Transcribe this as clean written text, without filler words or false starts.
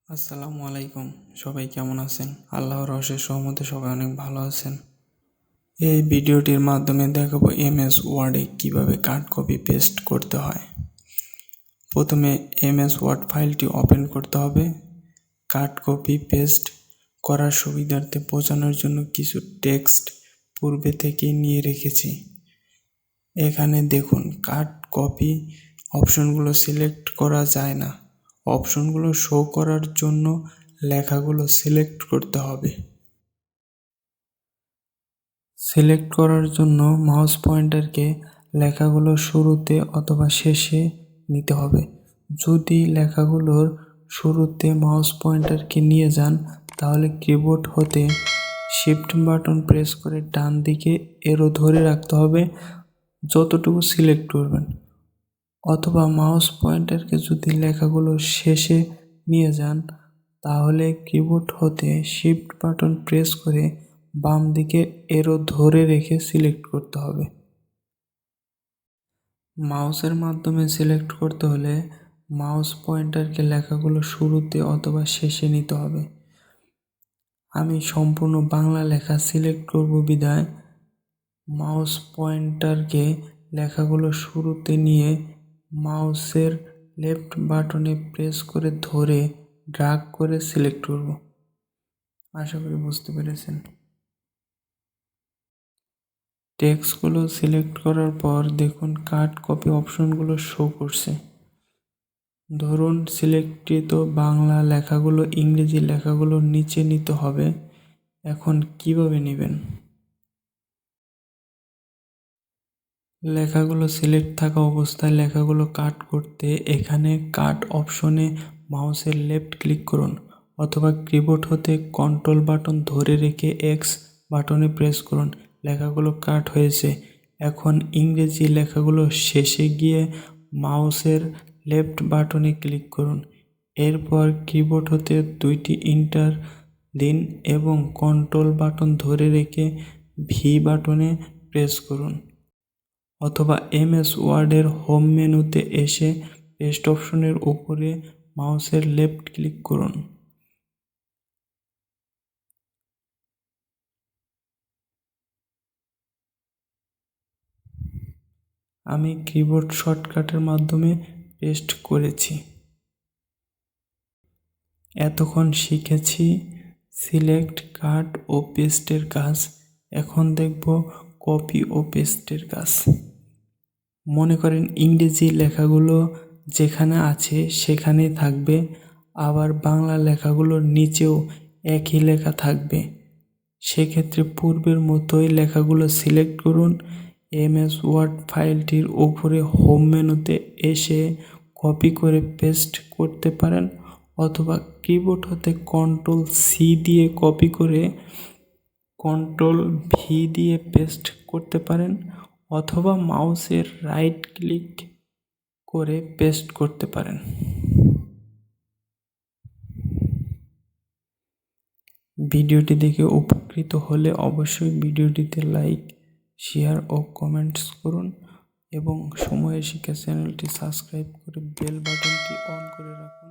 আসসালামু আলাইকুম। সবাই কেমন আছেন? আল্লাহর অশেষ রহমতে সবাই অনেক ভালো আছেন। এই ভিডিওটির মাধ্যমে দেখাবো এমএস ওয়ার্ডে কিভাবে কাট কপি পেস্ট করতে হয়। প্রথমে এমএস ওয়ার্ড ফাইলটি ওপেন করতে হবে। কাট কপি পেস্ট করার সুবিধার্থে বোঝানোর জন্য কিছু টেক্সট পূর্বে থেকেই নিয়ে রেখেছি। এখানে দেখুন, কাট কপি অপশনগুলো সিলেক্ট করা যায় না। অপশনগুলো শো করার জন্য লেখাগুলো সিলেক্ট করতে হবে। সিলেক্ট করার জন্য মাউস পয়েন্টারকে লেখাগুলো শুরুতে অথবা শেষে নিতে হবে। যদি লেখাগুলোর শুরুতে মাউস পয়েন্টারকে নিয়ে যান, তাহলে কিবোর্ড হতে শিফট বাটন প্রেস করে ডান দিকে এরো ধরে রাখতে হবে যতটুকু সিলেক্ট করবেন। অথবা মাউস পয়েন্টারকে যদি লেখাগুলো শেষে নিয়ে যান, তাহলে কিবোর্ড হতে শিফট বাটন প্রেস করে বাম দিকে এরো ধরে রেখে সিলেক্ট করতে হবে। মাউসের মাধ্যমে সিলেক্ট করতে হলে মাউস পয়েন্টারকে লেখাগুলো শুরুতে অথবা শেষে নিতে হবে। আমি সম্পূর্ণ বাংলা লেখা সিলেক্ট করব বিধায় মাউস পয়েন্টারকে লেখাগুলো শুরুতে নিয়ে মাউসের লেফট বাটনে প্রেস করে ধরে ড্র্যাগ করে সিলেক্ট করব। আশা করি বুঝতে পেরেছেন। টেক্সটগুলো সিলেক্ট করার পর দেখুন কাট কপি অপশনগুলো শো করছে। ধরুন সিলেক্টিত বাংলা লেখাগুলো ইংরেজি লেখাগুলো নিচে নিতে হবে। এখন কিভাবে নেবেন? লেখাগুলো সিলেক্ট থাকা অবস্থায় লেখাগুলো কাট করতে এখানে কাট অপশনে মাউসের লেফট ক্লিক করুন অথবা কিবোর্ড হতে কন্ট্রোল বাটন ধরে রেখে এক্স বাটনে প্রেস করুন। লেখাগুলো কাট হয়েছে। এখন ইংরেজি লেখাগুলো শেষে গিয়ে মাউসের লেফট বাটনে ক্লিক করুন। এরপর কিবোর্ড হতে দুইটি এন্টার দিন এবং কন্ট্রোল বাটন ধরে রেখে ভি বাটনে প্রেস করুন। অথবা এমএস ওয়ার্ডের হোম মেনুতে এসে পেস্ট অপশনের উপরে মাউসের লেফট ক্লিক করুন। আমি কিবোর্ড শর্টকাটের মাধ্যমে পেস্ট করেছি। এতক্ষণ শিখেছি সিলেক্ট, কাট ও পেস্টের কাজ। এখন দেখব কপি ও পেস্টের কাজ। মনে করেন ইংরেজি লেখাগুলো যেখানে আছে সেখানেই থাকবে, আবার বাংলা লেখাগুলোর নিচেও একই লেখা থাকবে। সেক্ষেত্রে পূর্বের মতোই লেখাগুলো সিলেক্ট করুন। এমএস ওয়ার্ড ফাইলটির উপরে হোম মেনুতে এসে কপি করে পেস্ট করতে পারেন, অথবা কিবোর্ড হতে কন্ট্রোল সি দিয়ে কপি করে কন্ট্রোল ভি দিয়ে পেস্ট করতে পারেন, অথবা মাউসের রাইট ক্লিক করে পেস্ট করতে পারেন। ভিডিওটি দেখে উপকৃত হলে অবশ্যই ভিডিওটিতে লাইক, শেয়ার ও কমেন্টস করুন এবং সময়ের শিক্ষা চ্যানেলটি সাবস্ক্রাইব করে বেল বাটনটি অন করে রাখুন।